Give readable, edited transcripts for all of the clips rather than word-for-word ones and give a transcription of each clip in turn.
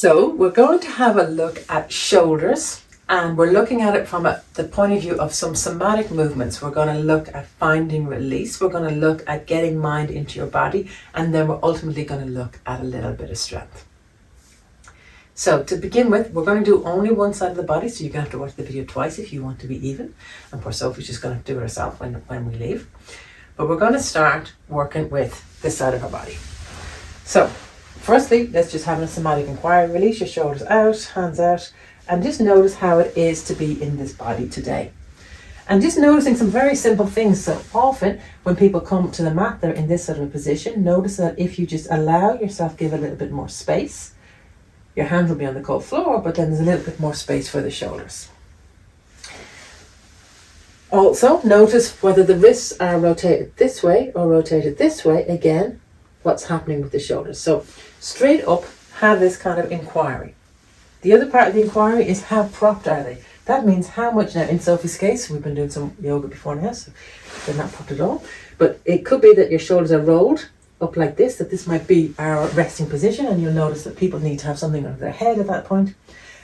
So we're going to have a look at shoulders, and we're looking at it from the point of view of some somatic movements. We're going to look at finding release. We're going to look at getting mind into your body, and then we're ultimately going to look at a little bit of strength. So to begin with, we're going to do only one side of the body, so you're going to have to watch the video twice if you want to be even. And poor Sophie's just going to do it herself when we leave. But we're going to start working with this side of her body. So firstly, let's just have a somatic inquiry. Release your shoulders out, hands out, and just notice how it is to be in this body today. And just noticing some very simple things. So often when people come to the mat, they're in this sort of a position. Notice that if you just allow yourself, give a little bit more space, your hand will be on the cold floor, but then there's a little bit more space for the shoulders. Also, notice whether the wrists are rotated this way or rotated this way. Again, what's happening with the shoulders. So straight up, have this kind of inquiry. The other part of the inquiry is how propped are they? That means how much. Now in Sophie's case, we've been doing some yoga before now, so they're not propped at all. But it could be that your shoulders are rolled up like this, that this might be our resting position, and you'll notice that people need to have something under their head at that point,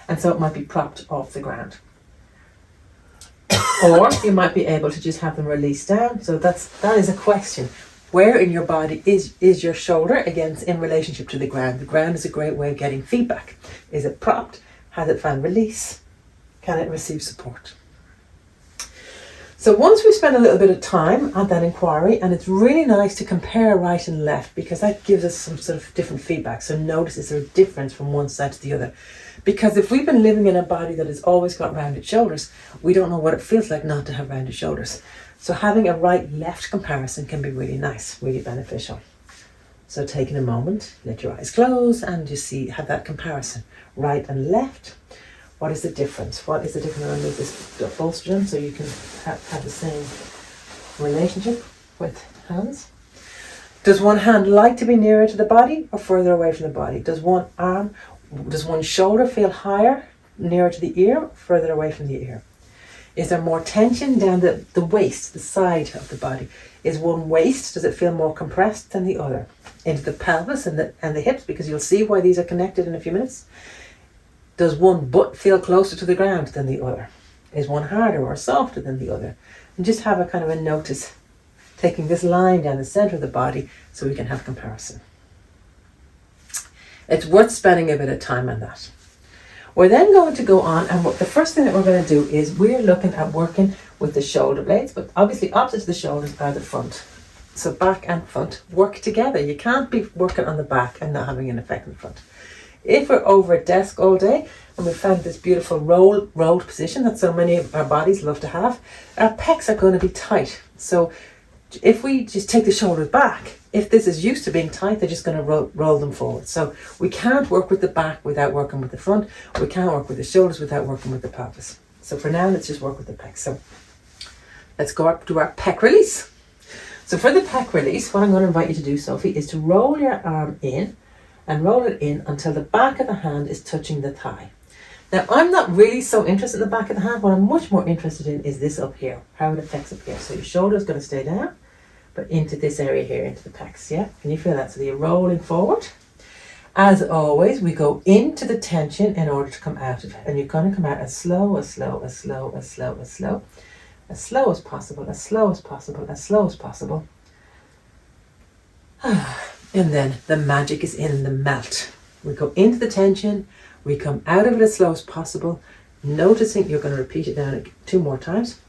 and so it might be propped off the ground. Or you might be able to just have them release down. So that is a question. Where in your body is your shoulder, again, in relationship to the ground? The ground is a great way of getting feedback. Is it propped? Has it found release? Can it receive support? So once we spend a little bit of time at that inquiry, and it's really nice to compare right and left, because that gives us some sort of different feedback. So notice, is there a difference from one side to the other? Because if we've been living in a body that has always got rounded shoulders, we don't know what it feels like not to have rounded shoulders. So having a right-left comparison can be really nice, really beneficial. So taking a moment, let your eyes close, and just have that comparison. Right and left. What is the difference? What is the difference? I'm going to move this bolster in so you can have the same relationship with hands. Does one hand like to be nearer to the body or further away from the body? Does one shoulder feel higher, nearer to the ear, further away from the ear? Is there more tension down the waist, the side of the body? Is one waist, does it feel more compressed than the other? Into the pelvis and the hips, because you'll see why these are connected in a few minutes. Does one butt feel closer to the ground than the other? Is one harder or softer than the other? And just have a kind of a notice, taking this line down the center of the body so we can have comparison. It's worth spending a bit of time on that. We're then going to go on, and the first thing that we're going to do is we're looking at working with the shoulder blades, but obviously opposite to the shoulders are the front. So back and front work together. You can't be working on the back and not having an effect in the front. If we're over a desk all day and we found this beautiful rolled position that so many of our bodies love to have, our pecs are going to be tight. So if we just take the shoulders back, if this is used to being tight, they're just going to roll them forward. So we can't work with the back without working with the front. We can't work with the shoulders without working with the pelvis. So for now, let's just work with the pecs. So let's go up to our pec release. So for the pec release, what I'm going to invite you to do, Sophie, is to roll your arm in and roll it in until the back of the hand is touching the thigh. Now, I'm not really so interested in the back of the hand. What I'm much more interested in is this up here, how it affects up here. So your shoulder is going to stay down, but into this area here, into the pecs, yeah? Can you feel that? So you're rolling forward. As always, we go into the tension in order to come out of it. And you're going to come out as slow as possible, as slow as possible, as slow as possible. And then the magic is in the melt. We go into the tension, we come out of it as slow as possible, noticing, you're going to repeat it now 2 more times.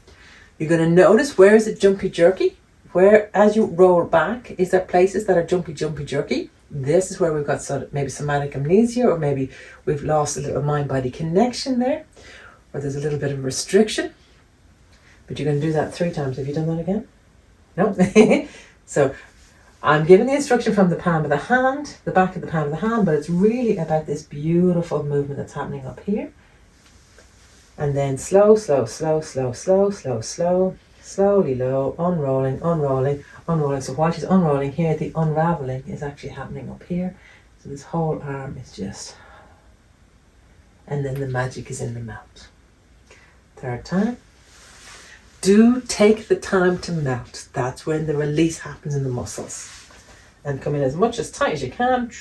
You're going to notice, where is it jumpy jerky? Where, as you roll back, is there places that are jumpy jerky? This is where we've got sort of maybe somatic amnesia, or maybe we've lost a little mind-body connection there, or there's a little bit of restriction. But you're going to do that 3 times. Have you done that again? No? So I'm giving the instruction from the palm of the hand, the back of the palm of the hand, but it's really about this beautiful movement that's happening up here. And then slow, slowly low, unrolling. So while she's unrolling here, the unraveling is actually happening up here. So this whole arm is just, and then the magic is in the melt. 3rd time. Do take the time to melt. That's when the release happens in the muscles. And come in as much as tight as you can.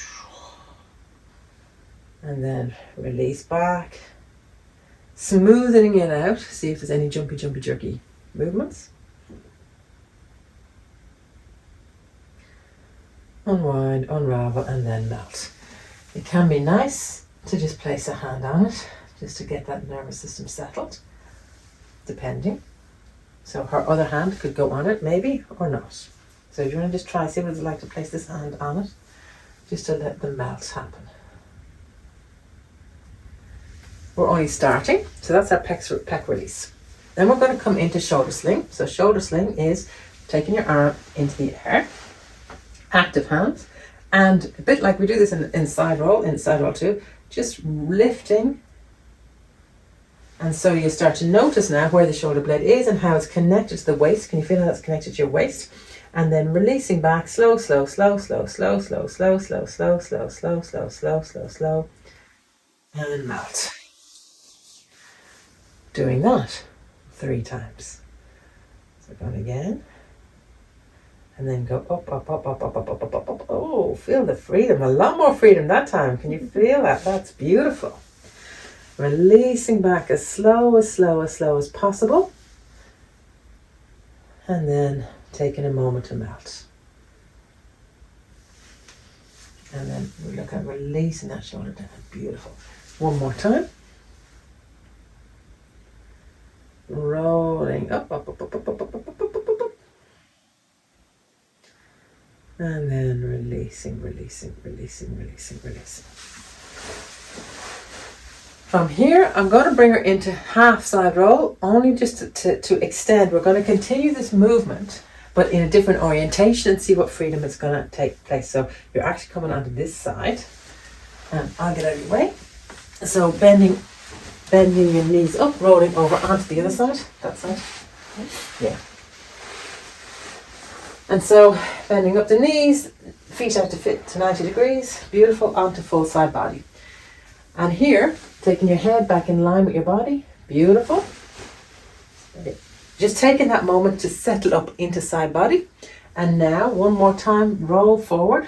And then release back. Smoothing it out. See if there's any jumpy, jerky movements. Unwind, unravel, and then melt. It can be nice to just place a hand on it, just to get that nervous system settled, depending. So her other hand could go on it, maybe, or not. So if you want to just try, see what it's like to place this hand on it, just to let the melt happen. We're only starting, so that's our pec release. Then we're going to come into shoulder sling. So shoulder sling is taking your arm into the air, active hands, and a bit like we do this in side roll 2, just lifting. And so you start to notice now where the shoulder blade is and how it's connected to the waist. Can you feel how that's connected to your waist? And then releasing back, slow, slow, slow, slow, slow, slow, slow, slow, slow, slow, slow, slow, slow, slow, slow, and melt. Doing that 3 times. So going again. And then go up, up, up, up, up, up, up, up, up, up. Oh, feel the freedom. A lot more freedom that time. Can you feel that? That's beautiful. Releasing back as slow as possible. And then taking a moment to melt. And then we look at releasing that shoulder down. Beautiful. One more time. Rolling up, up, up, up, up, up, up, up, up, up, up, up. And then releasing, releasing, releasing, releasing, releasing. From here, I'm going to bring her into half side roll, only just to extend. We're going to continue this movement, but in a different orientation and see what freedom is going to take place. So you're actually coming onto this side, and I'll get out of your way. So bending your knees up, rolling over onto the other side, that side. Yeah. And so bending up the knees, feet out to fit to 90 degrees, beautiful, onto full side body. And here, taking your head back in line with your body, beautiful. Just taking that moment to settle up into side body. And now, one more time, roll forward,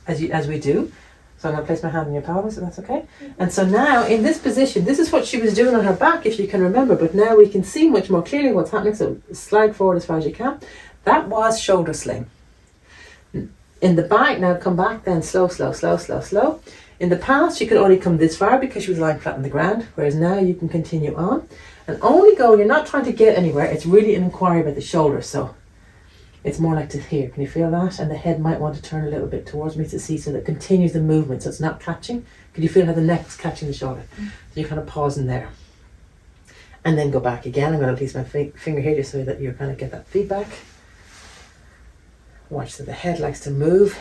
as we do. So I'm going to place my hand on your pelvis, so that's okay. And so now, in this position, this is what she was doing on her back, if you can remember, but now we can see much more clearly what's happening, so slide forward as far as you can. That was shoulder sling. In the back, now come back, then slow, slow, slow, slow, slow. In the past, you could only come this far because she was lying flat on the ground, whereas now you can continue on. And only go, you're not trying to get anywhere, it's really an inquiry about the shoulder, so it's more like to here. Can you feel that? And the head might want to turn a little bit towards me to see, so that it continues the movement, so it's not catching. Can you feel how the neck is catching the shoulder? So you're kind of pausing there. And then go back again. I'm going to place my finger here just so that you kind of get that feedback. Watch that the head likes to move.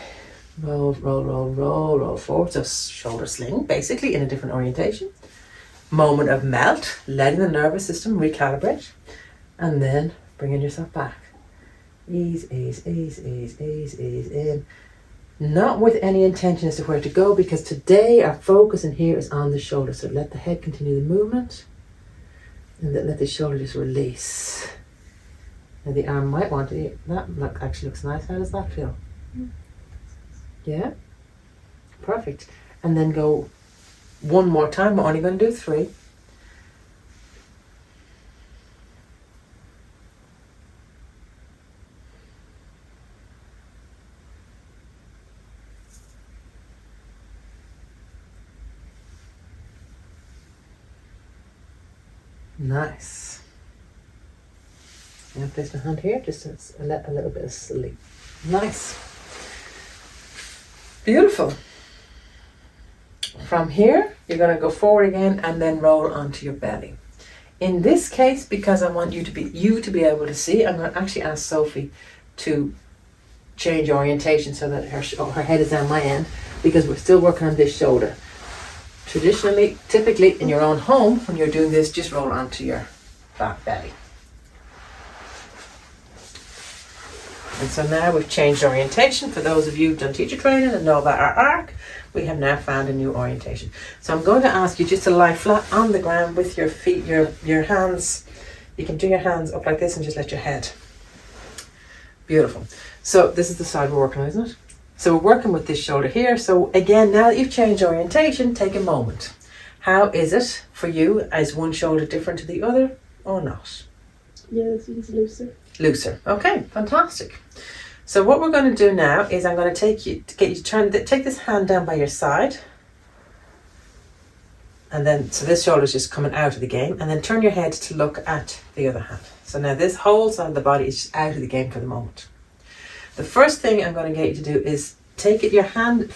Roll, roll, roll, roll, roll forward. So shoulder sling, basically, in a different orientation. Moment of melt, letting the nervous system recalibrate. And then bringing yourself back. Ease, ease, ease, ease, ease, ease in. Not with any intention as to where to go, because today our focus in here is on the shoulder. So let the head continue the movement, and then let the shoulder just release. Now the arm might want to, that actually looks nice. How does that feel? Yeah? Perfect. And then go one more time. We're only going to do 3. Nice. And place my hand here just to let a little bit of sleep. Nice. Beautiful. From here, you're going to go forward again and then roll onto your belly. In this case, because I want you to be able to see, I'm going to actually ask Sophie to change orientation so that her head is on my end, because we're still working on this shoulder. Traditionally, typically in your own home, when you're doing this, just roll onto your back belly. And so now we've changed orientation. For those of you who've done teacher training and know about our arc, we have now found a new orientation. So I'm going to ask you just to lie flat on the ground with your feet, your hands. You can do your hands up like this and just let your head. Beautiful. So this is the side we're working on, isn't it? So we're working with this shoulder here. So again, now that you've changed orientation, take a moment. How is it for you? Is one shoulder different to the other or not? Yeah, this one's looser. Looser. Okay, fantastic. So what we're going to do now is I'm going to get you to try and take this hand down by your side. And then, so this shoulder is just coming out of the game, and then turn your head to look at the other hand. So now this whole side of the body is just out of the game for the moment. The first thing I'm going to get you to do is take your hand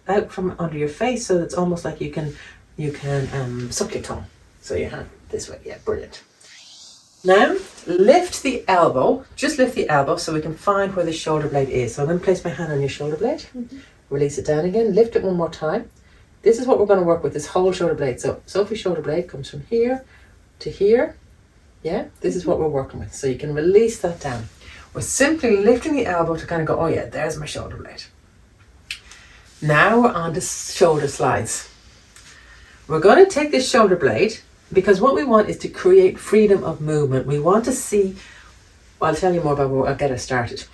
out from under your face, so it's almost like you can suck your tongue. So your hand this way, yeah, brilliant. Now lift the elbow, just lift the elbow so we can find where the shoulder blade is. So I'm going to place my hand on your shoulder blade, release it down again, lift it one more time. This is what we're going to work with, this whole shoulder blade. So Sophie's shoulder blade comes from here to here. Yeah, this is what we're working with. So you can release that down. We're simply lifting the elbow to kind of go, oh yeah, there's my shoulder blade. Now we're on to shoulder slides. We're going to take this shoulder blade, because what we want is to create freedom of movement. We want to see, well, I'll tell you more about where I'll get us started.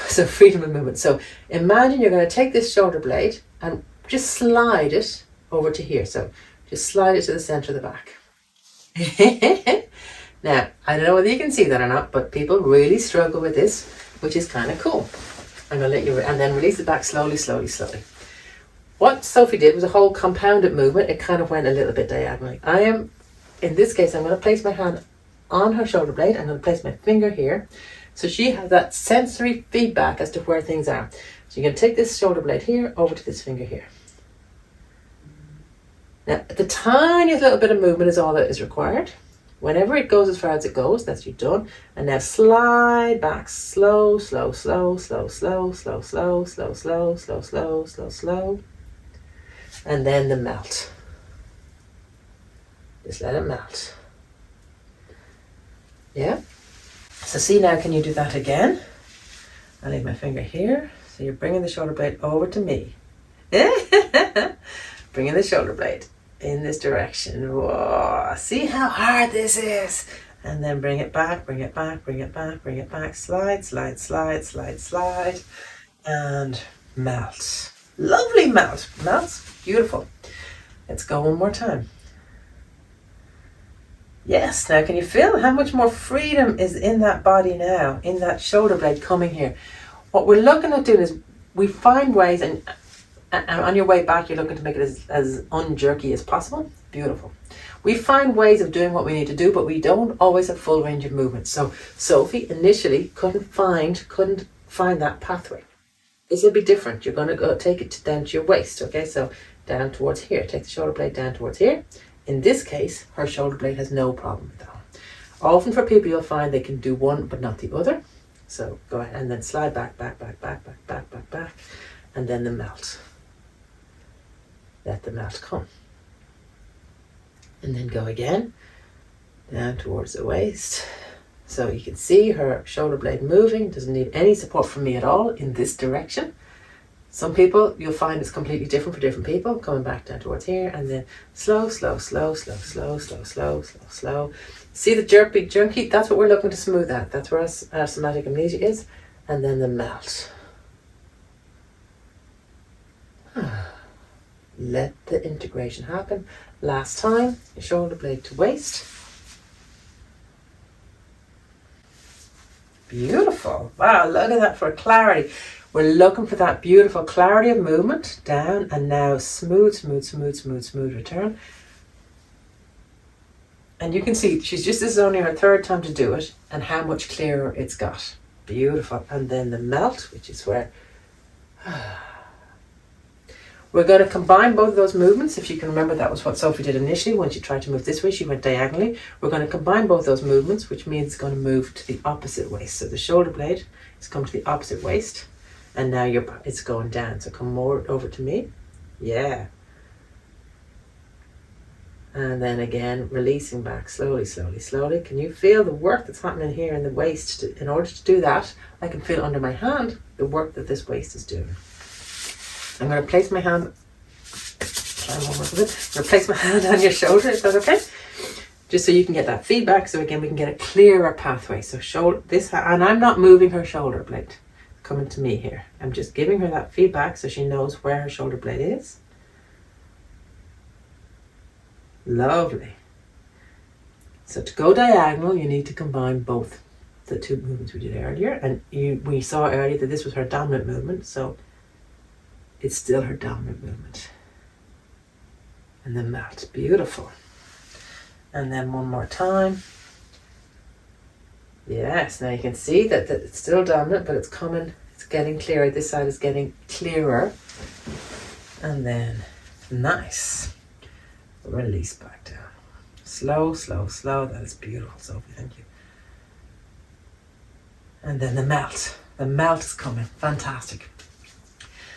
So freedom of movement. So imagine you're going to take this shoulder blade and just slide it over to here. So just slide it to the center of the back. Now, I don't know whether you can see that or not, but people really struggle with this, which is kind of cool. I'm going to let you, and then release it back slowly, slowly, slowly. What Sophie did was a whole compounded movement. It kind of went a little bit diagonally. In this case, I'm going to place my hand on her shoulder blade. I'm going to place my finger here. So she has that sensory feedback as to where things are. So you're going to take this shoulder blade here over to this finger here. Now, the tiniest little bit of movement is all that is required. Whenever it goes as far as it goes, that's you done. And now slide back, slow, slow, slow, slow, slow, slow, slow, slow, slow, slow, slow, slow, slow. And then the melt. Just let it melt. Yeah? So see now, can you do that again? I'll leave my finger here. So you're bringing the shoulder blade over to me. Bringing the shoulder blade in this direction. Whoa, see how hard this is. And then bring it back, bring it back, bring it back, bring it back. Slide, slide, slide, slide, slide. And melt. Lovely melt. Melts. Beautiful. Let's go one more time. Yes, now can you feel how much more freedom is in that body now, in that shoulder blade coming here? What we're looking at doing is we find ways, and on your way back you're looking to make it as unjerky as possible. Beautiful. We find ways of doing what we need to do, but we don't always have full range of movement. So Sophie initially couldn't find that pathway. This will be different. You're going to go take it down to your waist, okay? So down towards here. Take the shoulder blade down towards here. In this case, her shoulder blade has no problem with that. Often for people, you'll find they can do one but not the other. So go ahead and then slide back, back, back, back, back, back, back, back, and then the melt. Let the melt come. And then go again, down towards the waist. So you can see her shoulder blade moving, doesn't need any support from me at all in this direction. Some people, you'll find it's completely different for different people. Coming back down towards here, and then slow, slow, slow, slow, slow, slow, slow, slow, slow. See the jerky? That's what we're looking to smooth out. That's where our somatic amnesia is. And then the melt. Let the integration happen. Last time, shoulder blade to waist. Beautiful. Wow, look at that for clarity. We're looking for that beautiful clarity of movement. Down and now smooth, smooth, smooth, smooth, smooth return. And you can see this is only her third time to do it, and how much clearer it's got. Beautiful. And then the melt, which is where we're going to combine both of those movements. If you can remember, that was what Sophie did initially. When she tried to move this way, she went diagonally. We're going to combine both those movements, which means it's going to move to the opposite waist. So the shoulder blade has come to the opposite waist, and now it's going down. So come more over to me. Yeah. And then again, releasing back slowly, slowly, slowly. Can you feel the work that's happening here in the waist? In order to do that, I can feel under my hand the work that this waist is doing. I'm going to place my hand. I'm going to place my hand on your shoulder. Is that okay? Just so you can get that feedback. So again, we can get a clearer pathway. So shoulder this, and I'm not moving her shoulder blade. coming to me here. I'm just giving her that feedback so she knows where her shoulder blade is. Lovely. So to go diagonal, you need to combine both the two movements we did earlier. And we saw earlier that this was her dominant movement, so it's still her dominant movement. And then melt. Beautiful. And then one more time. Yes, now you can see that it's still dominant, but it's coming, it's getting clearer. This side is getting clearer. And then, nice. Release back down. Slow, slow, slow. That is beautiful, Sophie. Thank you. And then the melt. The melt is coming. Fantastic.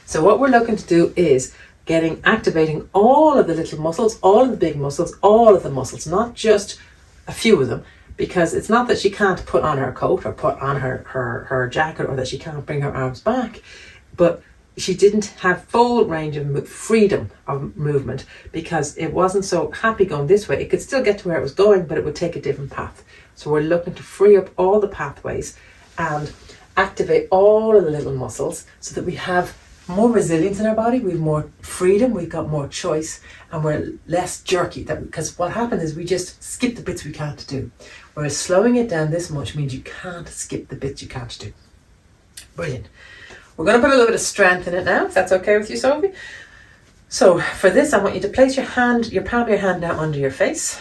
So what we're looking to do is activating all of the little muscles, all of the big muscles, all of the muscles, not just a few of them, because it's not that she can't put on her coat or put on her jacket, or that she can't bring her arms back, but she didn't have full range of freedom of movement because it wasn't so happy going this way. It could still get to where it was going, but it would take a different path. So we're looking to free up all the pathways and activate all of the little muscles so that we have more resilience in our body, we have more freedom, we've got more choice, and we're less jerky. Because what happens is we just skip the bits we can't do. Whereas slowing it down this much means you can't skip the bits you can't do. Brilliant. We're going to put a little bit of strength in it now, if that's okay with you, Sophie. So for this, I want you to place your palm of your hand now under your face.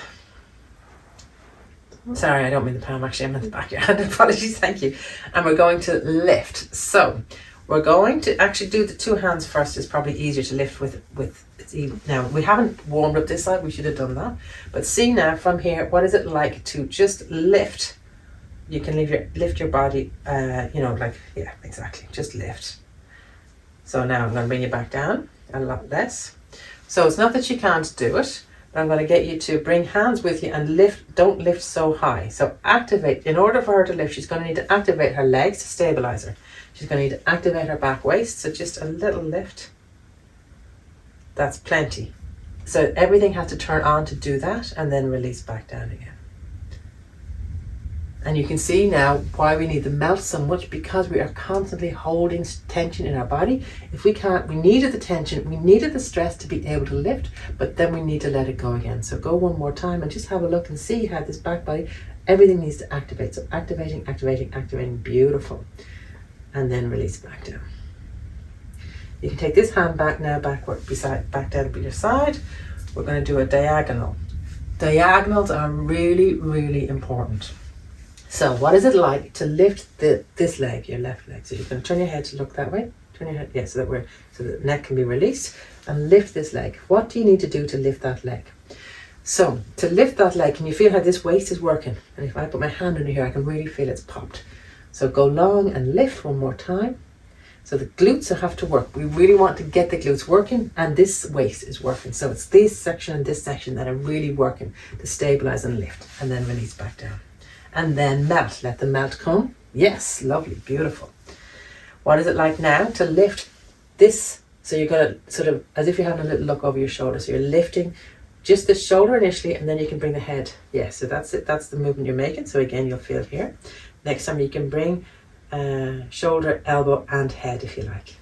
Sorry, I don't mean the palm, actually, I meant the back of your hand. Apologies, thank you. And we're going to lift. So we're going to actually do the two hands first. It's probably easier to lift with it's even. Now, we haven't warmed up this side, we should have done that. But see now from here, what is it like to just lift? You can lift your body, yeah, exactly, just lift. So now I'm going to bring you back down a lot less. So it's not that you can't do it, but I'm going to get you to bring hands with you and lift. Don't lift so high. So activate. In order for her to lift, she's going to need to activate her legs to stabilize her. She's going to need to activate her back waist. So just a little lift. That's plenty. So everything has to turn on to do that, and then release back down again. And you can see now why we need the melt so much, because we are constantly holding tension in our body. If we can't, we needed the tension, we needed the stress to be able to lift, but then we need to let it go again. So go one more time and just have a look and see how this back body, everything needs to activate. So activating, activating, activating, beautiful. And then release back down. You can take this hand back now, back down to your side. We're going to do a diagonal. Diagonals are really, really important. So what is it like to lift this leg, your left leg? So you're going to turn your head to look that way. Turn your head, yeah, so the neck can be released, and lift this leg. What do you need to do to lift that leg? So to lift that leg, can you feel how this waist is working? And if I put my hand under here, I can really feel it's popped. So go long and lift one more time. So the glutes have to work. We really want to get the glutes working, and this waist is working. So it's this section and this section that are really working to stabilize and lift, and then release back down. And then melt. Let the melt come. Yes, lovely, beautiful. What is it like now to lift this? So you're going to sort of, as if you're having a little look over your shoulder. So you're lifting just the shoulder initially, and then you can bring the head. Yes, so that's it. That's the movement you're making. So again, you'll feel here. Next time you can bring shoulder, elbow, and head if you like.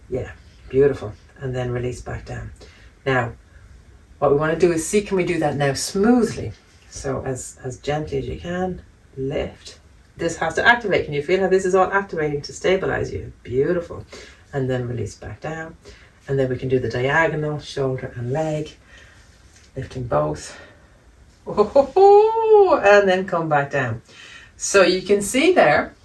Yeah, beautiful. And then release back down. Now, what we want to do is see, can we do that now smoothly? So as gently as you can, lift. This has to activate. Can you feel how this is all activating to stabilize you? Beautiful. And then release back down. And then we can do the diagonal, shoulder and leg, lifting both. Oh, and then come back down. So you can see there,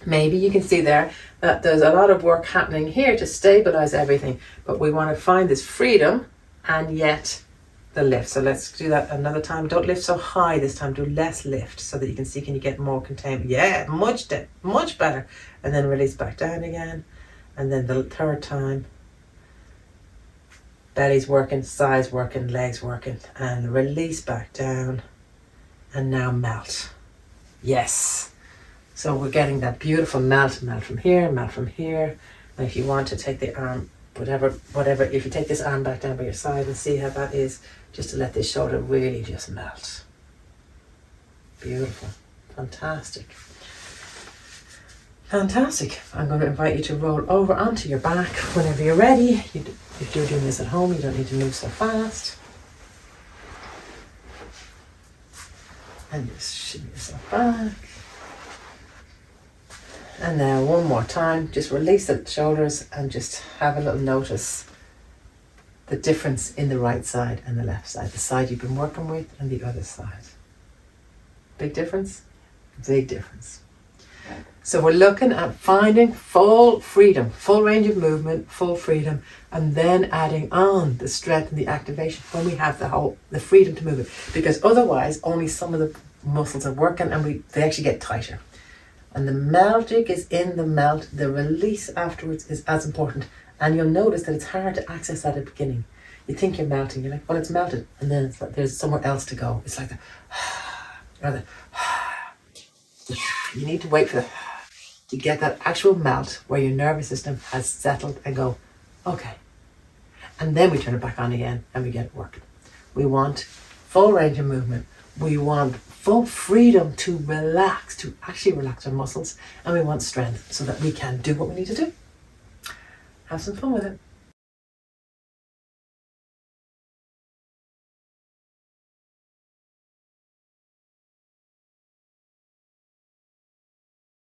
maybe you can see there that there's a lot of work happening here to stabilize everything, but we want to find this freedom and yet the lift. So let's do that another time. Don't lift so high this time, do less lift so that you can see, can you get more containment? Yeah, much better. And then release back down again. And then the third time, belly's working, thighs working, legs working, and release back down. And now melt. Yes. So we're getting that beautiful melt from here, melt from here. And if you want to take the arm, whatever, if you take this arm back down by your side and see how that is, just to let this shoulder really just melt. Beautiful. Fantastic. Fantastic. I'm going to invite you to roll over onto your back whenever you're ready. If you're doing this at home, you don't need to move so fast. And just shimmy yourself back. And now one more time, just release the shoulders and just have a little notice the difference in the right side and the left side, the side you've been working with and the other side. Big difference? Big difference. So we're looking at finding full freedom, full range of movement, full freedom, and then adding on the strength and the activation when we have the freedom to move it. Because otherwise, only some of the muscles are working and they actually get tighter. And the magic is in the melt. The release afterwards is as important. And you'll notice that it's hard to access that at the beginning. You think you're melting, you're like, well, it's melted. And then it's like, there's somewhere else to go. It's like you need to wait for to get that actual melt where your nervous system has settled and go, okay. And then we turn it back on again and we get it working. We want full range of movement. We want full freedom to relax, to actually relax our muscles. And we want strength so that we can do what we need to do. Have some fun with it.